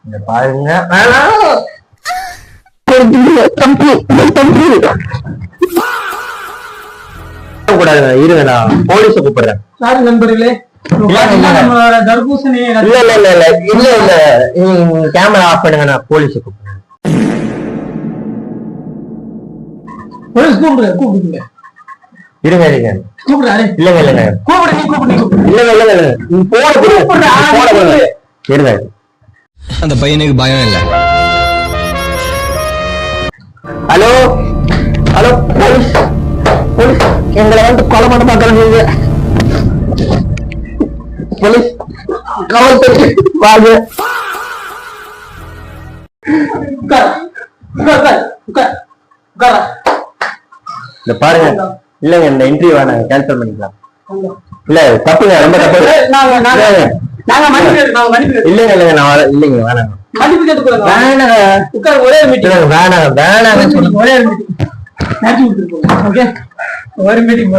இந்த பாருங்க கூடாதுங்க, இருங்கண்ணா போலீஸ கூப்பிடுறேன். சாரி நண்பர்களே, தர்பூசணி இல்ல கேமரா ஆஃப் பண்ணுங்க, நான் போலீஸ கூப்பிடுறேன். போலீஸ் கூப்பிடுங்க. இருங்க இருங்க கூப்பிடுறாரு. இல்லங்க இல்லங்க இருங்க. அந்த பையனுக்கு பயம் இல்ல. ஹலோ ஹலோ போலீஸ் போலீஸ், எங்களை வந்து கொலை பண்ண பாக்குறாங்க. போலீஸ் காவல்துறை வாங்க. இந்த பாருங்க, இல்லங்க இந்த இன்டர்வியூ வேணாங்க, கேன்சல் பண்ணிக்கலாம். இல்ல தப்புங்க, ரொம்ப தப்பு. இல்லங்க இல்லங்க நான் இல்லைங்க வேணாங்க. ஒரே மீட்டிங்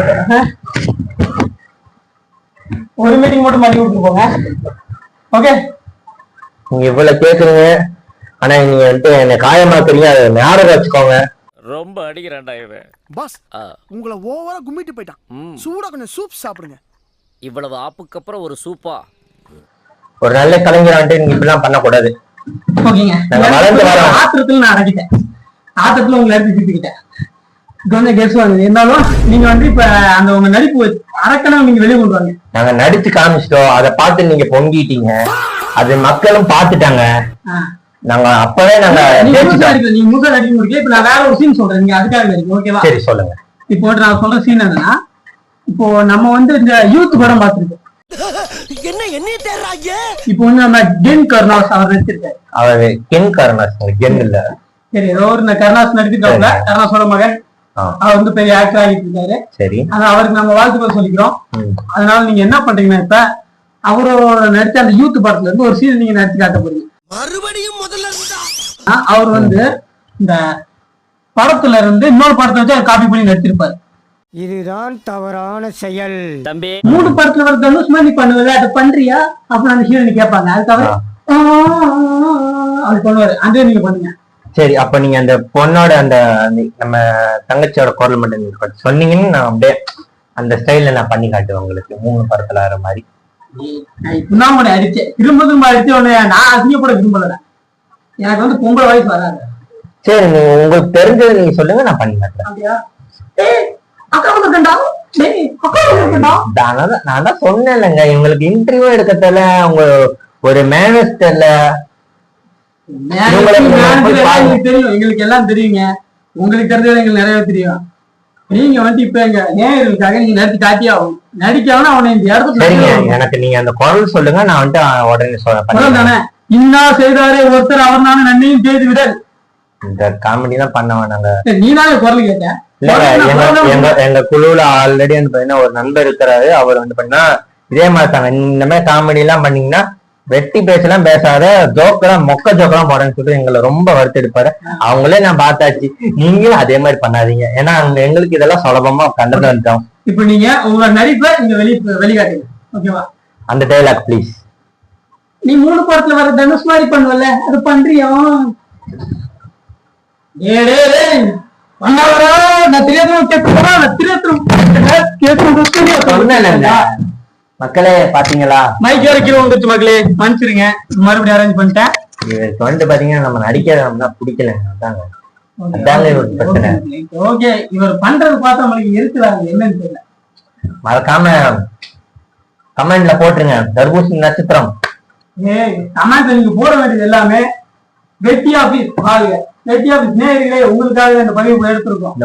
மட்டும் மாட்டி விட்டு போங்க. ஓகே, நீங்க இவ்வளவு கேக்குறீங்க, ஆனா நீங்க வந்து என்ன காயமாக்குறீங்க, அதை ஞாபகம் வச்சுக்கோங்க. ரொம்ப அடிக்கிறான்டா இவன். பாஸ் உங்களை ஓவரா கும்மிட்டு போயிட்டான். சூடா கொஞ்சம் சூப் சாப்பிடுங்க. இவ்வளவு ஆப்புக்கு அப்புறம் ஒரு சூப்பா? ஒரு நல்ல கலைஞர் வந்துட்டு நீங்க இப்படிலாம் பண்ணக்கூடாது. ஓகேங்க, வளர்ந்து வர ஆத்திரத்துல நான் அடக்கிட்டேன், ஆத்திரத்துல உங்களை எடுத்து திட்டிக்கிட்டேன். கொஞ்சம் கேசுவாங்க. இருந்தாலும் நீங்க வந்து இப்ப அந்த உங்க நடிப்பு அரக்கணும் நீங்க வெளியே கொண்டு வாங்க. நாங்க நடிச்சு காமிச்சிட்டோம், அதை பார்த்து நீங்க பொங்கிட்டீங்க, அது மக்களும் பார்த்துட்டாங்க. நாங்க அப்பவே நாங்க நீங்க முக நடிக்க முடியல. இப்ப நான் வேற ஒரு சீன் சொல்றேன், நீங்க அதுக்காக நடிக்கும். ஓகேவா? சரி சொல்லுங்க. இப்போ நான் சொல்ற சீன் என்னன்னா, இப்போ நம்ம வந்து இந்த யூத் படம் பார்த்திருக்கோம். என்ன தேடுறாங்க? இப்போ வந்து நம்ம கென் கருணாஸ் அவர் நடிச்சிருக்காரு. அவர் கென் கருணாஸ், கென் இல்ல, சரி ஏதோ ஒரு கருணாஸ் நடிச்சிருக்காங்க. கருணாஸோட மகன் அவர் வந்து பெரிய ஆக்டர் ஆகிட்டு இருக்காரு. சரி, ஆனா அவருக்கு நம்ம வாழ்த்துக்கள் சொல்லிக்கிறோம். அதனால நீங்க என்ன பண்றீங்கன்னா, இப்ப அவரோட நடிச்ச அந்த யூத் படத்துல இருந்து ஒரு சீன் நீங்க நடிச்சு காட்ட போறீங்க. மறுபடியும் முதல்ல இருந்தா அவர் வந்து இந்த படத்துல இருந்து இன்னொரு படத்தை வச்சு காப்பி பண்ணி நடிச்சிருப்பாரு. இதுதான் தவறான செயல் தம்பி. 3 படத்துல வர தனுஷ் மாதிரி பண்ணுவல, அதை பண்றியா அப்படின்னு அந்த ஹீரோனி கேட்பாங்க. அதுக்காக அப்படி பண்ணுவாரு. அதே நீங்க பண்ணுங்க. சரி, அப்ப நீங்க அந்த பொண்ணோட அந்த நம்ம தங்கச்சியோட குரல் மட்டும் நீங்க சொன்னீங்கன்னு நான் அப்படியே அந்த ஸ்டைல்ல நான் பண்ணி காட்டுவேன் உங்களுக்கு. 3 படத்துல வர மாதிரி. புண்ணாமனை அடிச்சேன், திரும்ப அடிச்ச உடனே நான் அசிங்கப்பட விரும்பல. எனக்கு வந்து பொம்பளை வயசு வராது. சரி, நீங்க உங்களுக்கு தெரிஞ்சது நீங்க சொல்லுங்க, நான் பண்ணி காட்டுறேன். அப்படியா? நான் தான் சொன்னேன் இல்லைங்க, இவங்களுக்கு இன்டர்வியூ எடுக்கிறதுல உங்க ஒரு மேனேஜ் தெரியல. தெரியும், எங்களுக்கு எல்லாம் தெரியுங்க. உங்களுக்கு தெரிஞ்சது எங்களுக்கு நிறைய தெரியும். நீங்க வந்து இப்ப எங்க நேயர்களுக்காக நீங்க நடிச்சு காட்டியாகும். நடிக்காம அவனை இந்த இடத்துல எனக்கு நீங்க அந்த குரல் சொல்லுங்க, நான் வந்துட்டு உடனே சொல்றேன் தானே. இன்னா செய்தாரே ஒருத்தர் அவர் நானும் நன்மையும் செய்து விடல். இந்த காமெடி தான் பண்ண வேணாங்க. நீதானே குரல் கேட்டேன். எங்க குழுவுல ஆல்ரெடி வந்து பாத்தீங்கன்னா ஒரு நண்பர் இருக்கிறாரு. அவர் வந்து பாத்தீங்கன்னா இதே மாதிரி தாங்க, இந்த மாதிரி காமெடி எல்லாம் பண்ணீங்கன்னா வெட்டி பேசலாம் பேசாத, ஜோக்கெல்லாம் மொக்க ஜோக்கெல்லாம் போறேன்னு சொல்லிட்டு எங்களை ரொம்ப வருத்தெடுப்பாரு. அவங்களே நான் பார்த்தாச்சு, நீங்களும் அதே மாதிரி பண்ணாதீங்க. ஏன்னா எங்களுக்கு இதெல்லாம் சுலபமா கண்டது வந்துட்டோம். இப்ப நீங்க உங்க நடிப்பை நீங்க வெளிக்காட்டுங்க. ஓகேவா? அந்த டைலாக் ப்ளீஸ். நீ 3 படத்துல வர தனுஷ் மாதிரி பண்ணுவல, அது பண்றியா? மக்களே பாத்தீங்களா, மைக் வரைக்கும் வந்துச்சு மக்களே, மன்னிச்சிருங்க, மறுபடியும் அரேஞ்ச் பண்ணிட்டேன். இவருக்கு வந்து பாத்தீங்கன்னா நம்ம நடிக்கிறதா பிடிக்கல. ஓகே, இவர் பண்றது பார்த்தா நம்மளுக்கு இருக்கிறாங்க என்னன்னு தெரியல. மறக்காம கமெண்ட்ல போட்டுருங்க தர்பூசணி நட்சத்திரம். கமெண்ட்ல நீங்க போட வேண்டியது எல்லாமே வெட்டி ஆபீஸ் வாழ்க, வெட்டி ஆபீஸ் நேயர்களே, உங்களுக்காக இந்த பதிவு எடுத்திருக்கோம்.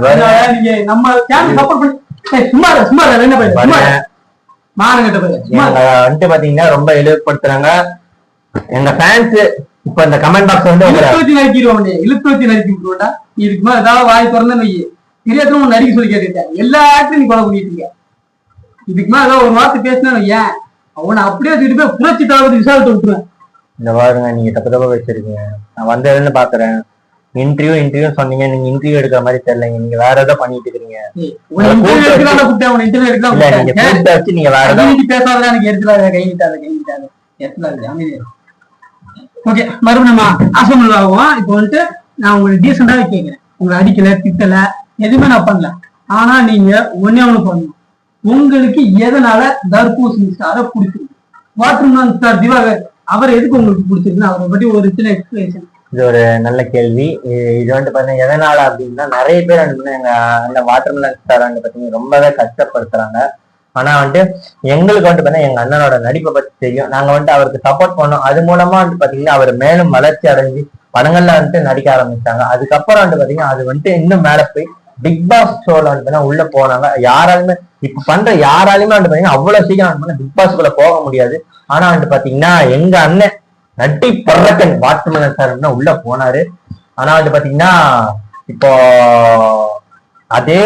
நீங்க நம்ம சேனல் சப்போர்ட் பண்ணி சும்மா என்ன பண்ணுங்க மானங்கிட்ட வந்துட்டு பாத்தீங்கன்னா ரொம்ப இழிவுபடுத்துறாங்க எங்க ஃபேன்ஸ். இப்ப இந்த கமெண்ட் பாக்ஸ் வந்து இழுத்து வச்சு நடிக்க விட்டுட்டா, இதுக்கு மேல ஏதாவது வாய் திறந்து வை தெரியாத நடிக்க சொல்லி கேட்டுட்டேன். எல்லா ஆக்டரும் நீ கொலை பண்ணிட்டு இருக்க. இதுக்கு மேல ஏதாவது ஒரு வார்த்தை பேசினா ஏன் அவனை அப்படியே தூக்கிட்டு போய் புரட்சி தலைவர் விசாரித்து விட்டுருவேன். இந்த பாருங்க, நீங்க தப்பு வச்சிருக்கீங்க. நான் வந்ததுன்னு பாக்குறேன். இன்டர்வியூ சொன்னீங்க, நீங்க இன்டர்வியூ எடுக்கிற மாதிரி தெரியல, நீங்க வேற ஏதோ பண்ணிட்டு இருக்கீங்க. நீங்க வேற பேசாத எனக்கு எடுத்துலாத கை நீட்டாத ஓகே, மறுபடியும் நம்ம அசம்பிள் ஆகும். இப்போ வந்துட்டு நான் உங்களுக்கு டீசெண்டாவே கேட்கிறேன். உங்களை அடிக்கல, திட்டல, எதுவுமே நான் பண்ணல. ஆனா நீங்க ஒன்னே ஒண்ணு பண்ணணும். உங்களுக்கு எதனால தர்பூசணி ஸ்டாரை பிடிச்சிருக்கு? வாட்டர்மெலன் ஸ்டார் திவாகர் அவர் எதுக்கு உங்களுக்கு பிடிச்சிருக்குன்னு அவரை பத்தி ஒரு சின்ன எக்ஸ்பிளேஷன். இது ஒரு நல்ல கேள்வி. இது பாத்தீங்கன்னா எதனால அப்படின்னா, நிறைய பேர் எங்க அந்த வாட்டர்மெலன் ஸ்டார் பாத்தீங்கன்னா ரொம்பவே கஷ்டப்படுத்துறாங்க. ஆனா எங்களுக்கு பாத்தீங்கன்னா எங்க அண்ணனோட நடிப்பை பத்தி தெரியும். நாங்க அவருக்கு சப்போர்ட் பண்ணோம். அது மூலமா பாத்தீங்கன்னா அவர் மேலும் வளர்ச்சி அடைஞ்சு படங்கள்ல நடிக்க ஆரம்பிச்சாங்க. அதுக்கப்புறம் பாத்தீங்கன்னா அது இன்னும் மேல போய் பிக் பாஸ் ஷோல உள்ள போனாங்க. யாராலுமே இப்ப பண்ற யாராலுமே பாத்தீங்கன்னா அவ்வளவு சீக்கிரம் பிக் பாஸ்குள்ள போக முடியாது. ஆனா பாத்தீங்கன்னா எங்க அண்ணன் நட்டி பறக்கன் வாட்டர்மெலன் சார் உள்ள போனாரு. ஆனா பாத்தீங்கன்னா இப்போ அதே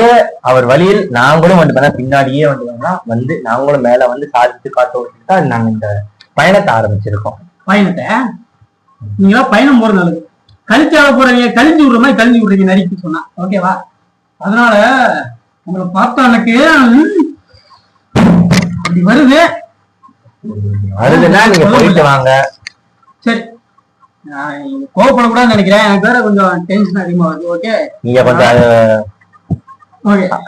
அவர் வழியில் நாங்களும் பின்னாடியே நாங்களும் மேல சாதிச்சு காட்டு தான் நாங்க இந்த பயணத்தை ஆரம்பிச்சிருக்கோம். பயணத்தை நீங்களா பயணம் போற நல்லது. கழிச்சாக போறீங்க, கழிஞ்சு விடுற மாதிரி கழிஞ்சு விடுறீங்க நடிக்க சொன்னா, ஓகேவா? அதனால உங்களை பார்த்தா எனக்கு அப்படி வருது. வருதுன்னா நீங்க போயிட்டு வாங்க. சரி, நான் கோவப்படக்கூடாதுன்னு நினைக்கிறேன். எனக்கு வேற கொஞ்சம் டென்ஷன் அதிகமா வருது. ஓகே, நீங்க கொஞ்சம்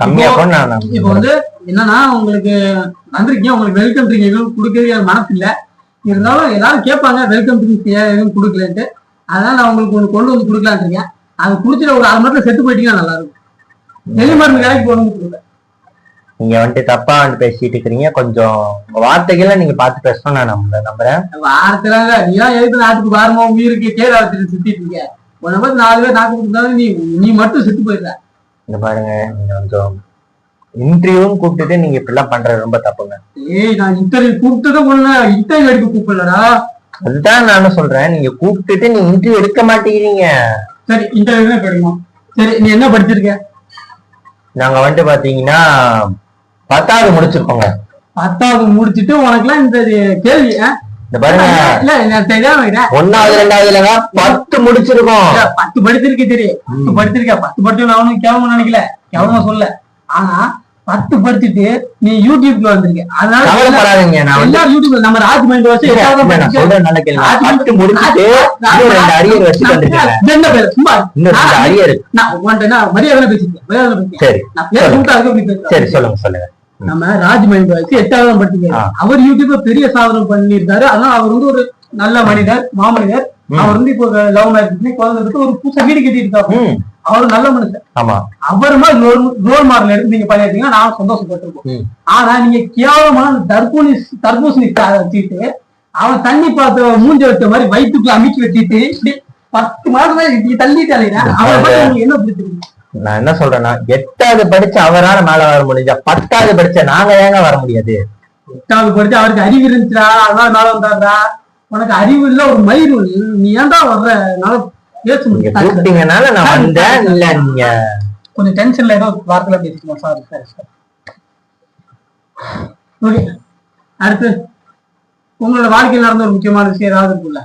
கம்மியா பண்ண. இப்போ என்னன்னா, உங்களுக்கு வந்திருக்கீங்க, உங்களுக்கு வெல்கம் ட்ரிங்க் எதுவும் கொடுக்கறது மனசு இல்ல. இருந்தாலும் எல்லாரும் கேட்பாங்க வெல்கம் ட்ரிங்க் எதுவும் கொடுக்கலன்ட்டு. அதனால நான் உங்களுக்கு ஒன்று கொண்டு வந்து கொடுக்கலான்னு இருக்கேன். அது குடிச்சிட ஒரு 6 மணி நேரத்துல செத்து போயிட்டீங்கன்னா நல்லா இருக்கும். டெல்லி மருந்து கடைக்கு கொண்டு கொடுப்பேன். நீங்க தப்பா பேசிட்டு இருக்கிறீங்க. கொஞ்சம் வார்த்தைகளை நீங்க பார்த்து பேசணும். நான் நம்புறேன். வார்த்தைலாங்க நீதான் எதுக்கு நாட்டுக்கு பாரமா உயிருக்கு கேரளத்துல சுத்திட்டு இருக்க. உன்னை பார்த்து 4 பேர் நாட்டு கொடுத்தாலும் நீ மட்டும் செத்து போயிடுற. இந்த பாருங்க, நீங்க கொஞ்சம் இன்டர்வியூவும் கூப்பிட்டுட்டு நீங்க இப்படி எல்லாம் பண்றது ரொம்ப தப்புங்க. ஏய், நான் இன்டர்வியூ கூப்பிட்டு பொண்ணு இன்டர்வியூ எடுக்க கூப்பிடலடா. அதுதான் நானும் சொல்றேன். நீங்க கூப்பிட்டுட்டு நீங்க இன்டர்வியூ எடுக்க மாட்டேங்கிறீங்க. சரி, இன்டர்வியூ கிடைக்கும். சரி, நீ என்ன படிச்சிருக்க? நாங்க பாத்தீங்கன்னா 10வது முடிச்சிருக்கோங்க. 10வது முடிச்சிட்டு உனக்குலாம் இந்த கேள்வி இந்த பாருங்க, இல்ல நான் தெரியாம 1வது 2வதுலங்க 10 முடிச்சிருக்கோம். 10 படிச்சிருக்க. சரி, 10 படிச்சிருக்க. 10 படிச்சு நான் ஒன்னும் கேவலமா நினைக்கல, கேவலமா சொல்ல. ஆனா 10 படிச்சுட்டு நீ யூடியூப்ல வந்திருக்க. அதனால கவலைப்படாதீங்க. நான் எல்லாரும் யூடியூப்ல நம்ம ராஜ்மைண்ட் வச்சு சொல்றேன். நல்ல கேள்வி. 10 முடிச்சுட்டு 2 அரியர் வச்சு வந்திருக்கேன். என்ன பேர் சும்மா இன்னும் 2 அரியர். நான் உன்கிட்ட மரியாதை பேசிட்டேன். சரி நான் பேர் கூப்பிட்டு சரி, சொல்லுங்க. நம்ம ராஜ்மைண்ட் வச்சு 8வது படிச்சிருக்காரு. அவர் யூடியூப்ல பெரிய சாதனை பண்ணியிருக்காரு. அதனால அவர் ஒரு நல்ல மனிதர், மாமனிதர். அவர் இப்போ லவ் மேரேஜ் குழந்தைக்கு ஒரு புதுசா வீடு கட்டி இருக்காரு. அவரு நல்ல மனுஷன். ஆமா, அவர் மாதிரி ரோல் மாடல் எடுத்து நீங்க பண்ணிருக்கீங்கன்னா நான் சந்தோஷப்பட்டிருக்கோம். ஆனா நீங்க கேவலமான தர்பூசணி வச்சுட்டு அவன் தண்ணி பார்த்து மூஞ்சி வச்ச மாதிரி வயிற்றுக்குள்ள அமைச்சு வச்சுட்டு இப்படி 10 மாதம் தள்ளிட்டு அலையிறேன். அவரை பார்த்து உங்களுக்கு என்ன பிடிச்சிருக்கு? நான் என்ன சொல்றேன்னா, 8வது படிச்சு அவரால மேல வர முடிஞ்சா 10வது படிச்ச நாங்க ஏங்க வர முடியாது? 8வது படிச்சு அவருக்கு அறிவு இருந்துச்சா, அதனால மேல வந்தாருடா. உனக்கு அறிவு இல்ல, ஒரு மயிறு. நீ ஏன்டா வர்ற? கூப்பிட்டீங்கனால நான் வந்தேன். இல்ல நீங்க கொஞ்சம் டென்ஷன்ல ஏதோ வார்த்தையில பேசிக்கணும். Sorry sorry sir. ஓகே, அடுத்து உங்களோட வாழ்க்கையில் நடந்த ஒரு முக்கியமான விஷயம் ஏதாவது இருக்குல்ல?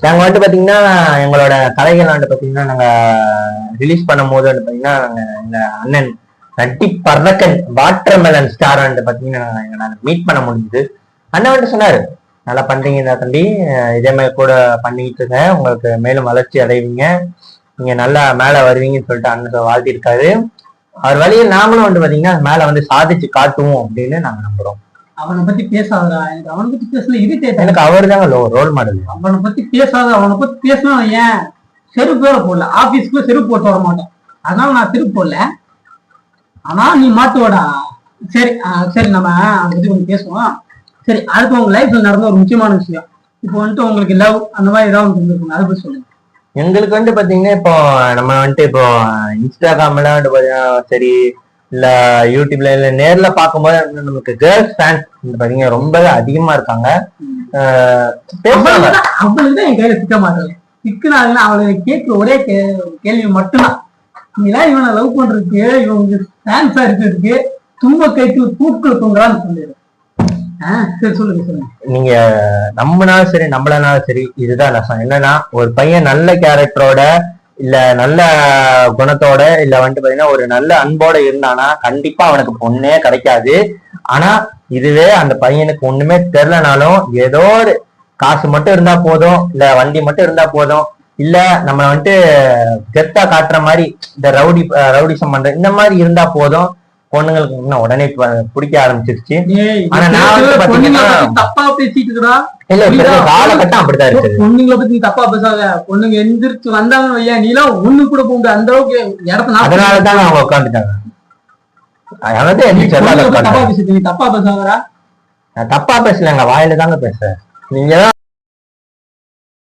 நாங்க பாத்தீங்கன்னா எங்களோட கலைகள் பாத்தீங்கன்னா நாங்க ரிலீஸ் பண்ணும் போது பாத்தீங்கன்னா எங்க அண்ணன் நட்டி பறக்கன் வாட்டர்மெலன் ஸ்டார் பாத்தீங்கன்னா எங்களால மீட் பண்ண முடிஞ்சது. அண்ணன் சொன்னாரு, நல்லா பண்றீங்க தம்பி, இதே மாதிரி கூட பண்ணிட்டு இருங்க, உங்களுக்கு மேலும் வளர்ச்சி அடைவீங்க, நீங்க நல்லா மேல வருவீங்கன்னு சொல்லிட்டு அண்ணன் வாழ்த்திருக்காரு. அவர் வழியில் நாமளும் பாத்தீங்கன்னா மேல சாதிச்சு காட்டுவோம் அப்படின்னு நாங்க நம்புறோம். அவனை பத்தி பேசாதடா. எனக்கு அவனை பத்தி பேசல இரிட்டேட். எனக்கு அவர் தாங்க ரோல் மாடல். அவனை பத்தி பேசாத. அவனை பத்தி பேசினா ஏன் செருப்பு வேற போடல. ஆபீஸ்க்குள்ள செருப்பு போட்டு வர மாட்டேன். அதனால நான் செருப்பு போடல. ஆனா நீ மாட்டுவடா. சரி சரி, நம்ம அதை பத்தி கொஞ்சம் பேசுவோம். சரி, அடுத்து உங்க லைஃப்ல நடந்த ஒரு முக்கியமான விஷயம். இப்போ உங்களுக்கு லவ் அந்த மாதிரி ஏதாவது இருந்திருக்கும், அதை பத்தி சொல்லுங்க. எங்களுக்கு பாத்தீங்கன்னா இப்போ நம்ம இப்போ இன்ஸ்டாகிராம்ல சரி இல்ல யூடியூப்ல இல்ல நேர்ல பார்க்கும்போது நமக்கு கேர்ள்ஸ் ஃபேன்ஸ் பாத்தீங்கன்னா ரொம்பவே அதிகமா இருக்காங்க. அவளுக்குதான் என் கையில சிக்க மாட்டாங்க. சிக்கினாங்கன்னா அவளை கேட்கிற ஒரே கேள்வி மட்டும்தான், நீதான் இவனை லவ் பண்றதுக்கு, இவங்க ஃபேன்ஸா இருக்கிறதுக்கு தும்ப கைக்கு தூக்கு தூங்கலான்னு சொல்லிடு. சரி, சொல்லுங்க. நீங்க நம்பினாலும் சரி நம்பலனாலும் சரி, இதுதான் நான் என்னன்னா, ஒரு பையன் நல்ல கேரக்டரோட இல்ல நல்ல குணத்தோட இல்ல பாத்தீங்கன்னா ஒரு நல்ல அன்போட இருந்தானா கண்டிப்பா அவனுக்கு பொண்ணே கிடைக்காது. ஆனா இதுவே அந்த பையனுக்கு ஒண்ணுமே தெரியலனாலும் ஏதோ ஒரு காசு மட்டும் இருந்தா போதும், இல்ல வண்டி மட்டும் இருந்தா போதும், இல்ல நம்ம வந்துட்டு கெத்தா காட்டுற மாதிரி இந்த ரவுடிசம் பண்ற இந்த மாதிரி இருந்தா போதும், பொண்ணுங்களுக்கு இன்னும் உடனே பிடிக்க ஆரம்பிச்சிருச்சு. ஆனா நான் வந்து பாத்தீங்கன்னா தப்பா பேசிட்டு இருக்கா. இல்ல இப்ப காலகட்டம் அப்படித்தான் இருக்குது. பொண்ணுங்களை பத்தி நீ தப்பா பேசாத. பொண்ணுங்க எந்திரிச்சு வந்தாங்க ஐயா, நீலாம் ஒண்ணு கூட போக முடியாது. அந்த அளவுக்கு இடத்த அதனாலதான் அவங்க உட்காந்துட்டாங்க. தப்பா பேசுறீங்க, தப்பா பேசாதரா. தப்பா பேசலங்க, வாயில தாங்க பேசுறேன். நீங்க